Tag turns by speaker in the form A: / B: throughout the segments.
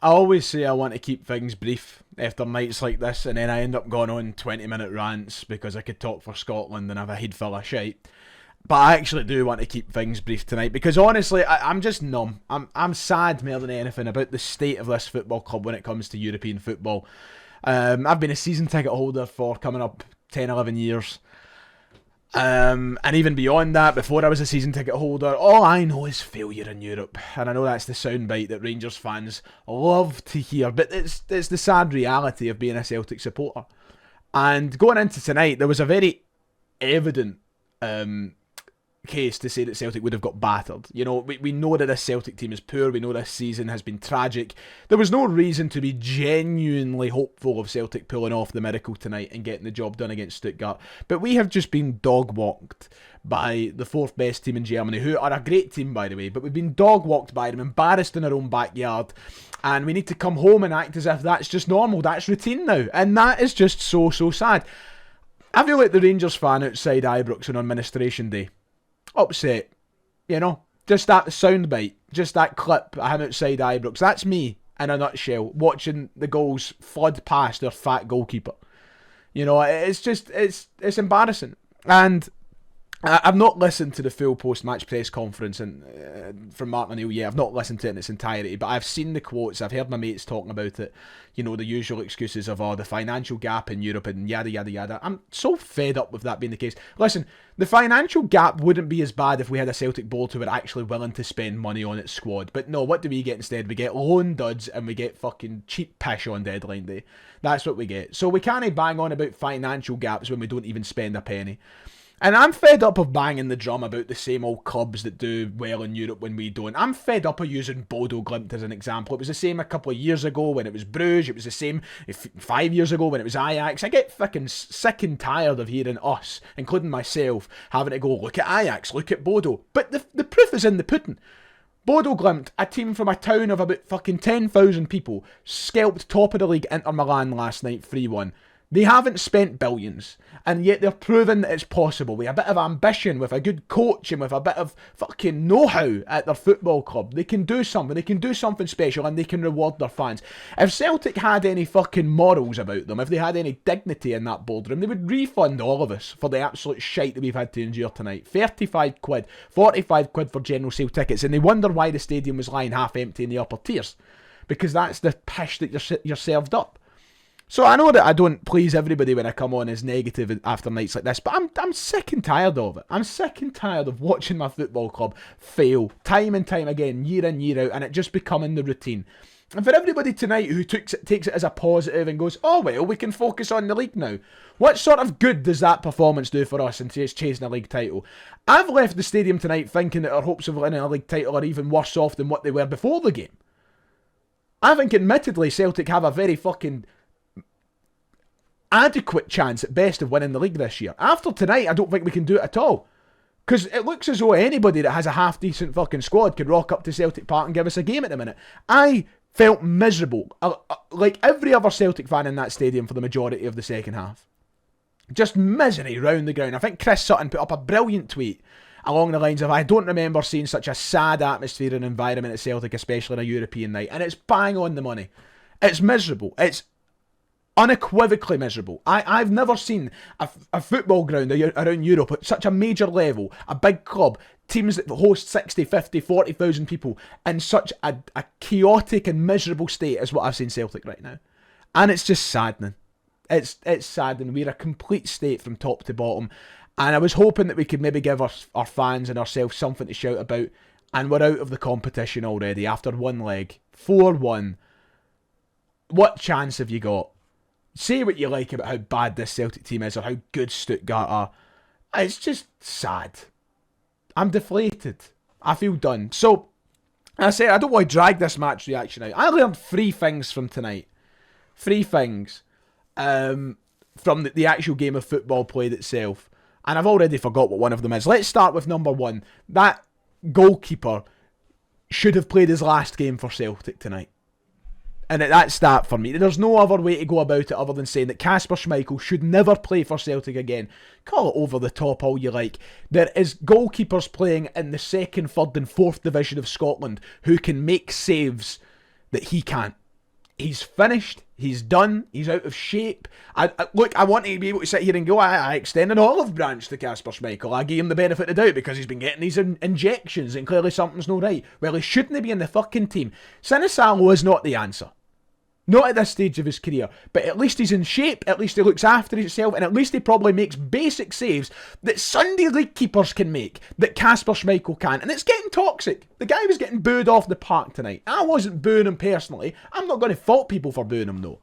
A: I always say I want to keep things brief after nights like this, and then I end up going on 20-minute rants because I could talk for Scotland and have a head full of shite. But I actually do want to keep things brief tonight because honestly, I'm just numb. I'm sad more than anything about the state of this football club when it comes to European football. I've been a season ticket holder for coming up 10, 11 years. And even beyond that, before I was a season ticket holder, all I know is failure in Europe. And I know that's the soundbite that Rangers fans love to hear, but it's the sad reality of being a Celtic supporter. And going into tonight, there was a very evident case to say that Celtic would have got battered. You know, we know that this Celtic team is poor. We know this season has been tragic. There was no reason to be genuinely hopeful of Celtic pulling off the miracle tonight and getting the job done against Stuttgart. But we have just been dog-walked by the fourth best team in Germany, who are a great team, by the way, but we've been dog-walked by them, embarrassed in our own backyard, and we need to come home and act as if that's just normal, that's routine now, and that is just so sad. I feel like the Rangers fan outside Ibrox on Administration Day. Upset, you know, just that soundbite, just that clip of him outside Ibrox. That's me in a nutshell, watching the goals flood past their fat goalkeeper. You know, it's embarrassing. And I've not listened to the full post-match press conference from Martin O'Neill yet. I've not listened to it in its entirety, but I've seen the quotes. I've heard my mates talking about it. You know, the usual excuses of, the financial gap in Europe and yada, yada, yada. I'm so fed up with that being the case. Listen, the financial gap wouldn't be as bad if we had a Celtic board who were actually willing to spend money on its squad. But no, what do we get instead? We get loan duds and we get fucking cheap pish on deadline day. That's what we get. So we can't bang on about financial gaps when we don't even spend a penny. And I'm fed up of banging the drum about the same old clubs that do well in Europe when we don't. I'm fed up of using Bodo Glimt as an example. It was the same a couple of years ago when it was Bruges. It was the same 5 years ago when it was Ajax. I get fucking sick and tired of hearing us, including myself, having to go, look at Ajax, look at Bodo. But the proof is in the pudding. Bodo Glimt, a team from a town of about fucking 10,000 people, scalped top of the league Inter Milan last night 3-1. They haven't spent billions, and yet they're proving that it's possible. With a bit of ambition, with a good coach, and with a bit of fucking know-how at their football club, they can do something. They can do something special, and they can reward their fans. If Celtic had any fucking morals about them, if they had any dignity in that boardroom, they would refund all of us for the absolute shite that we've had to endure tonight. 35 quid, 45 quid for general sale tickets, and they wonder why the stadium was lying half empty in the upper tiers. Because that's the pish that you're served up. So I know that I don't please everybody when I come on as negative after nights like this, but I'm sick and tired of it. I'm sick and tired of watching my football club fail time and time again, year in, year out, and it just becoming the routine. And for everybody tonight who takes it as a positive and goes, oh well, we can focus on the league now. What sort of good does that performance do for us in chasing a league title? I've left the stadium tonight thinking that our hopes of winning a league title are even worse off than what they were before the game. I think admittedly Celtic have a very fucking adequate chance at best of winning the league this year. After tonight, I don't think we can do it at all. Because it looks as though anybody that has a half-decent fucking squad could rock up to Celtic Park and give us a game at the minute. I felt miserable, like every other Celtic fan in that stadium for the majority of the second half. Just misery round the ground. I think Chris Sutton put up a brilliant tweet along the lines of, I don't remember seeing such a sad atmosphere and environment at Celtic, especially on a European night. And it's bang on the money. It's miserable. It's unequivocally miserable. I've never seen a football ground around Europe at such a major level, a big club, teams that host 60, 50, 40,000 people in such a chaotic and miserable state as what I've seen Celtic right now. And it's just saddening. It's saddening. We're a complete state from top to bottom. And I was hoping that we could maybe give our fans and ourselves something to shout about. And we're out of the competition already after one leg. 4-1. What chance have you got? Say what you like about how bad this Celtic team is or how good Stuttgart are. It's just sad. I'm deflated. I feel done. So, as I said, I don't want to drag this match reaction out. I learned 3 things from tonight. 3 things from the actual game of football played itself. And I've already forgot what one of them is. Let's start with number 1. That goalkeeper should have played his last game for Celtic tonight. And that's that for me. There's no other way to go about it other than saying that Kasper Schmeichel should never play for Celtic again. Call it over the top all you like. There is goalkeepers playing in the 2nd, 3rd and 4th division of Scotland who can make saves that he can't. He's finished. He's done. He's out of shape. Look, I want to be able to sit here and go, I extend an olive branch to Kasper Schmeichel. I give him the benefit of the doubt because he's been getting these injections and clearly something's not right. Well, he shouldn't be in the fucking team. Sinisalo is not the answer. Not at this stage of his career, but at least he's in shape, at least he looks after himself, and at least he probably makes basic saves that Sunday league keepers can make, that Kasper Schmeichel can, and it's getting toxic. The guy was getting booed off the park tonight. I wasn't booing him personally. I'm not going to fault people for booing him though,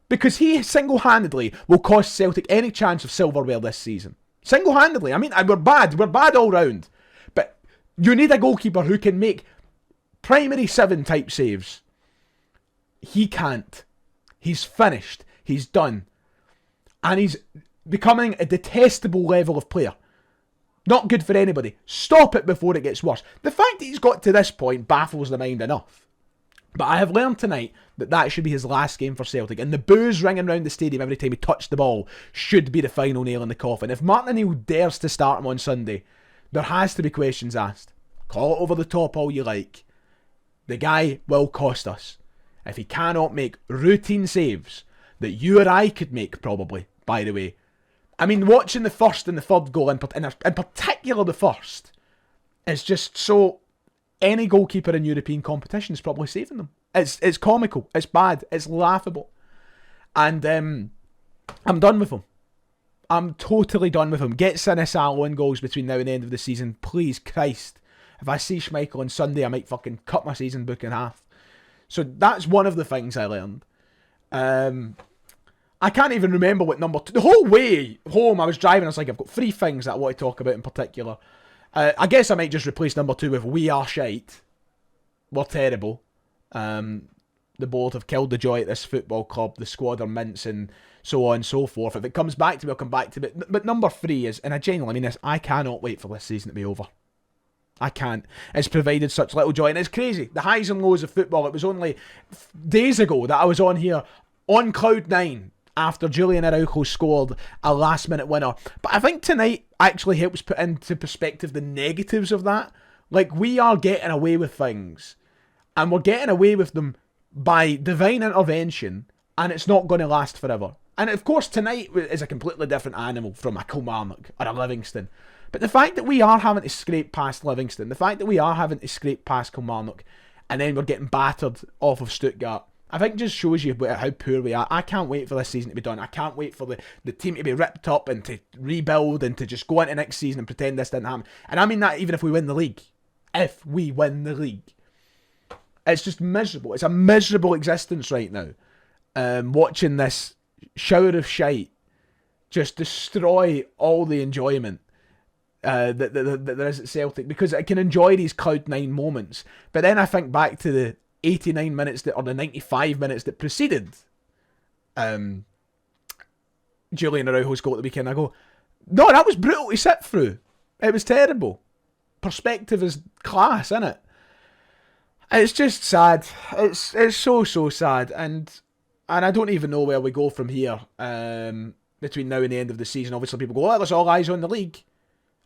A: because he single-handedly will cost Celtic any chance of silverware this season. Single-handedly. I mean, we're bad all round, but you need a goalkeeper who can make primary 7 type saves. He can't. He's finished. He's done. And he's becoming a detestable level of player. Not good for anybody. Stop it before it gets worse. The fact that he's got to this point baffles the mind enough. But I have learned tonight that should be his last game for Celtic. And the boos ringing around the stadium every time he touched the ball should be the final nail in the coffin. If Martin O'Neill dares to start him on Sunday, there has to be questions asked. Call it over the top all you like. The guy will cost us. If he cannot make routine saves that you or I could make, probably, by the way. I mean, watching the first and the third goal, in particular the first, is just so... Any goalkeeper in European competition is probably saving them. It's comical. It's bad. It's laughable. And I'm done with him. I'm totally done with him. Get Sinisalo in goals between now and the end of the season. Please, Christ. If I see Schmeichel on Sunday, I might fucking cut my season book in half. So that's one of the things I learned. I can't even remember what number 2... The whole way home I was driving, I was like, I've got 3 things that I want to talk about in particular. I guess I might just replace number 2 with we are shite. We're terrible. The board have killed the joy at this football club. The squad are mints and so on and so forth. If it comes back to me, I'll come back to it. But number 3 is, and I genuinely mean this, I cannot wait for this season to be over. I can't. It's provided such little joy. And it's crazy. The highs and lows of football. It was only days ago that I was on here on cloud 9 after Julian Araujo scored a last minute winner. But I think tonight actually helps put into perspective the negatives of that. Like, we are getting away with things. And we're getting away with them by divine intervention. And it's not going to last forever. And of course tonight is a completely different animal from a Kilmarnock or a Livingston. But the fact that we are having to scrape past Livingston, the fact that we are having to scrape past Kilmarnock, and then we're getting battered off of Stuttgart, I think just shows you how poor we are. I can't wait for this season to be done. I can't wait for the team to be ripped up and to rebuild and to just go into next season and pretend this didn't happen. And I mean that even if we win the league. If we win the league. It's just miserable. It's a miserable existence right now. Watching this shower of shite just destroy all the enjoyment that there is at Celtic, because I can enjoy these cloud 9 moments, but then I think back to the 89 minutes or the 95 minutes that preceded Julian Araujo's goal at the weekend. I go, no, that was brutal to sit through. It was terrible. Perspective is class, isn't it? It's just sad. It's so sad, and I don't even know where we go from here between now and the end of the season. Obviously people go, oh, there's all eyes on the league.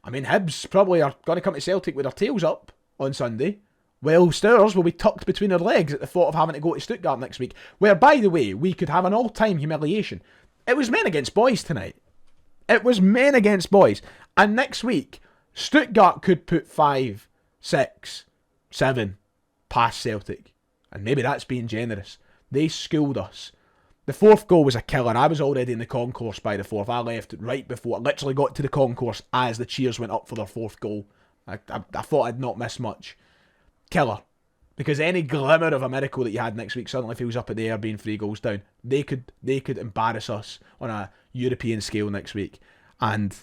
A: I mean, Hibs probably are going to come to Celtic with their tails up on Sunday. Well, Stowers will be tucked between their legs at the thought of having to go to Stuttgart next week, where, by the way, we could have an all-time humiliation. It was men against boys tonight. It was men against boys. And next week, Stuttgart could put 5, 6, 7 past Celtic. And maybe that's being generous. They schooled us. The 4th goal was a killer. I was already in the concourse by the 4th. I left right before. I literally got to the concourse as the cheers went up for their 4th goal. I thought I'd not miss much. Killer. Because any glimmer of a miracle that you had next week suddenly feels up in the air being 3 goals down. They could embarrass us on a European scale next week. And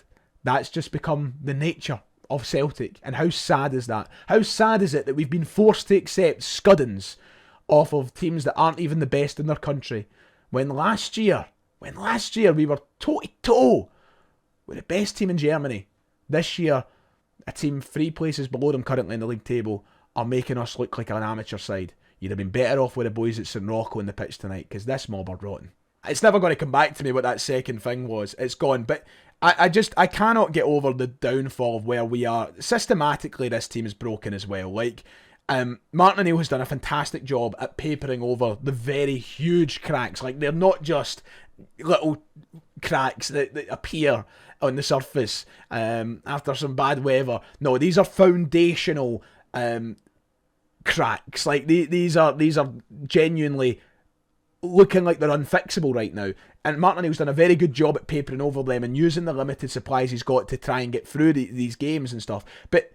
A: that's just become the nature of Celtic. And how sad is that? How sad is it that we've been forced to accept scuddings off of teams that aren't even the best in their country? When last year we were toe-to-toe with the best team in Germany. This year, a team 3 places below them currently in the league table are making us look like an amateur side. You'd have been better off with the boys at St Rocco in the pitch tonight, because this mob are rotten. It's never going to come back to me what that second thing was. It's gone. But I cannot get over the downfall of where we are. Systematically, this team is broken as well. Like, Martin O'Neill has done a fantastic job at papering over the very huge cracks. Like, they're not just little cracks that appear on the surface after some bad weather. No, these are foundational cracks. Like, these are genuinely looking like they're unfixable right now. And Martin O'Neill's done a very good job at papering over them and using the limited supplies he's got to try and get through these games and stuff. But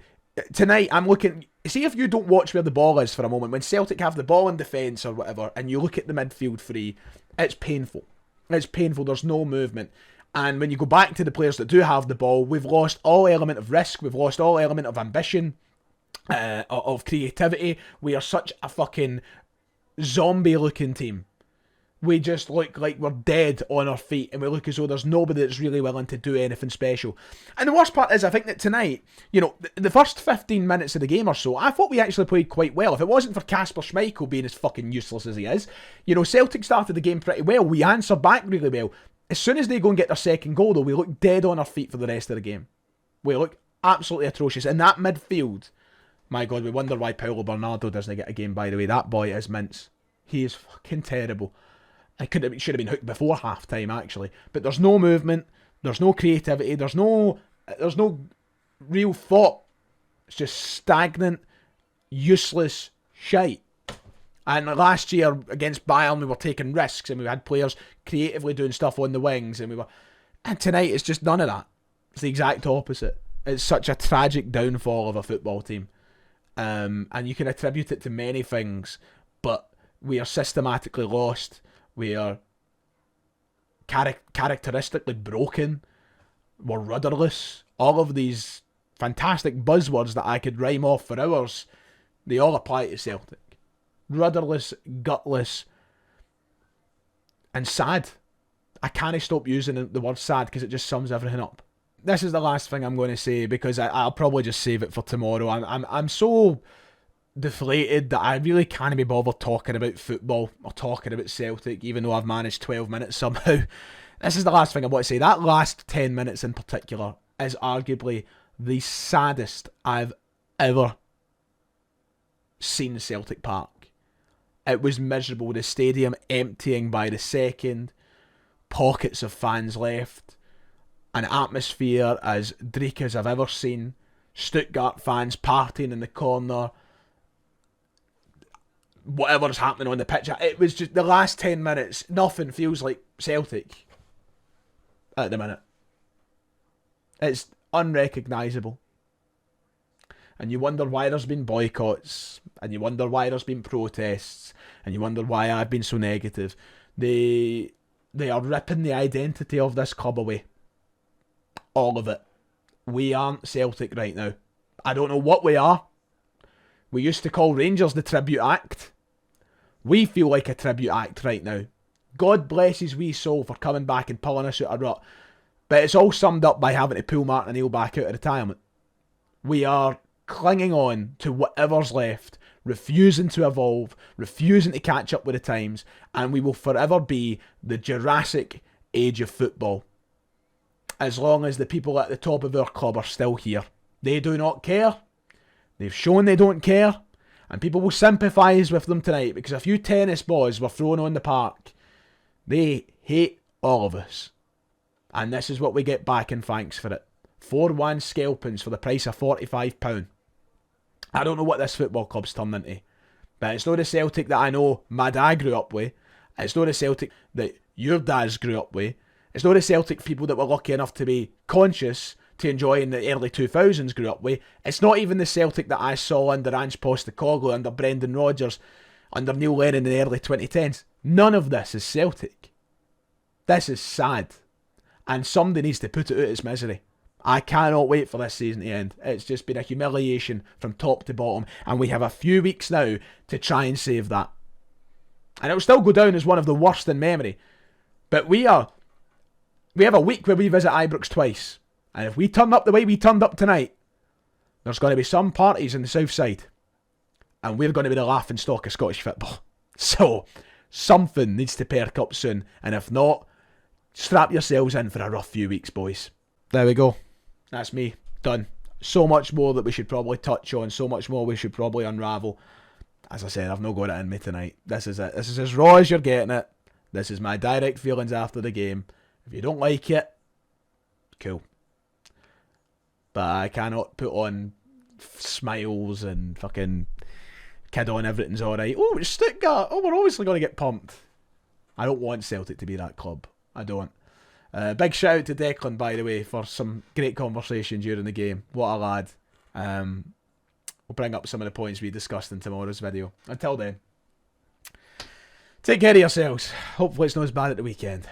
A: tonight, I'm looking... See, if you don't watch where the ball is for a moment, when Celtic have the ball in defence or whatever, and you look at the midfield three, it's painful. It's painful. There's no movement. And when you go back to the players that do have the ball, we've lost all element of risk. We've lost all element of ambition, of creativity. We are such a fucking zombie-looking team. We just look like we're dead on our feet, and we look as though there's nobody that's really willing to do anything special. And the worst part is, I think that tonight, you know, the first 15 minutes of the game or so, I thought we actually played quite well. If it wasn't for Kasper Schmeichel being as fucking useless as he is, you know, Celtic started the game pretty well. We answered back really well. As soon as they go and get their second goal, though, we look dead on our feet for the rest of the game. We look absolutely atrocious. In that midfield, my God, we wonder why Paulo Bernardo doesn't get a game, by the way. That boy is mince. He is fucking terrible. Should have been hooked before half time, actually. But there's no movement, there's no creativity, there's no real thought. It's just stagnant, useless shite. And last year against Bayern, we were taking risks and we had players creatively doing stuff on the wings, and tonight it's just none of that. It's the exact opposite. It's such a tragic downfall of a football team, and you can attribute it to many things, but we are systematically lost. We are characteristically broken. We're rudderless. All of these fantastic buzzwords that I could rhyme off for hours, they all apply to Celtic. Rudderless, gutless, and sad. I can't stop using the word sad because it just sums everything up. This is the last thing I'm going to say because I'll probably just save it for tomorrow. I'm so deflated that I really can't be bothered talking about football or talking about Celtic, even though I've managed 12 minutes somehow. This is the last thing I want to say. That last 10 minutes in particular is arguably the saddest I've ever seen Celtic Park. It was miserable. The stadium emptying by the second, pockets of fans left, an atmosphere as dreak as I've ever seen, Stuttgart fans partying in the corner, whatever's happening on the pitch. It was just the last 10 minutes. Nothing feels like Celtic at the minute. It's unrecognisable. And you wonder why there's been boycotts, and you wonder why there's been protests, and you wonder why I've been so negative. They are ripping the identity of this club away. All of it. We aren't Celtic right now. I don't know what we are. We used to call Rangers the tribute act. We feel like a tribute act right now. God bless his wee soul for coming back and pulling us out of rut. But it's all summed up by having to pull Martin O'Neill back out of retirement. We are clinging on to whatever's left, refusing to evolve, refusing to catch up with the times, and we will forever be the Jurassic age of football. As long as the people at the top of our club are still here. They do not care. They've shown they don't care, and people will sympathise with them tonight because a few tennis balls were thrown on the park. They hate all of us. And this is what we get back in thanks for it. 4-1 scalpings for the price of £45. I don't know what this football club's turned into, but it's not the Celtic that I know my dad grew up with. It's not the Celtic that your dads grew up with. It's not the Celtic people that were lucky enough to be conscious to enjoy in the early 2000s grew up with. It's not even the Celtic that I saw under Ange Postecoglou, under Brendan Rodgers, under Neil Lennon in the early 2010s. None of this is Celtic. This is sad. And somebody needs to put it out of its misery. I cannot wait for this season to end. It's just been a humiliation from top to bottom, and we have a few weeks now to try and save that. And it'll still go down as one of the worst in memory. But we have a week where we visit Ibrox twice. And if we turn up the way we turned up tonight, there's going to be some parties in the south side. And we're going to be the laughing stock of Scottish football. So, something needs to perk up soon. And if not, strap yourselves in for a rough few weeks, boys. There we go. That's me. Done. So much more that we should probably touch on. So much more we should probably unravel. As I said, I've not got it in me tonight. This is it. This is as raw as you're getting it. This is my direct feelings after the game. If you don't like it, cool. But I cannot put on smiles and fucking kid on everything's alright. Oh, it's Stuttgart. Oh, we're obviously going to get pumped. I don't want Celtic to be that club. I don't. Big shout out to Declan, by the way, for some great conversation during the game. What a lad. We'll bring up some of the points we discussed in tomorrow's video. Until then, take care of yourselves. Hopefully it's not as bad at the weekend.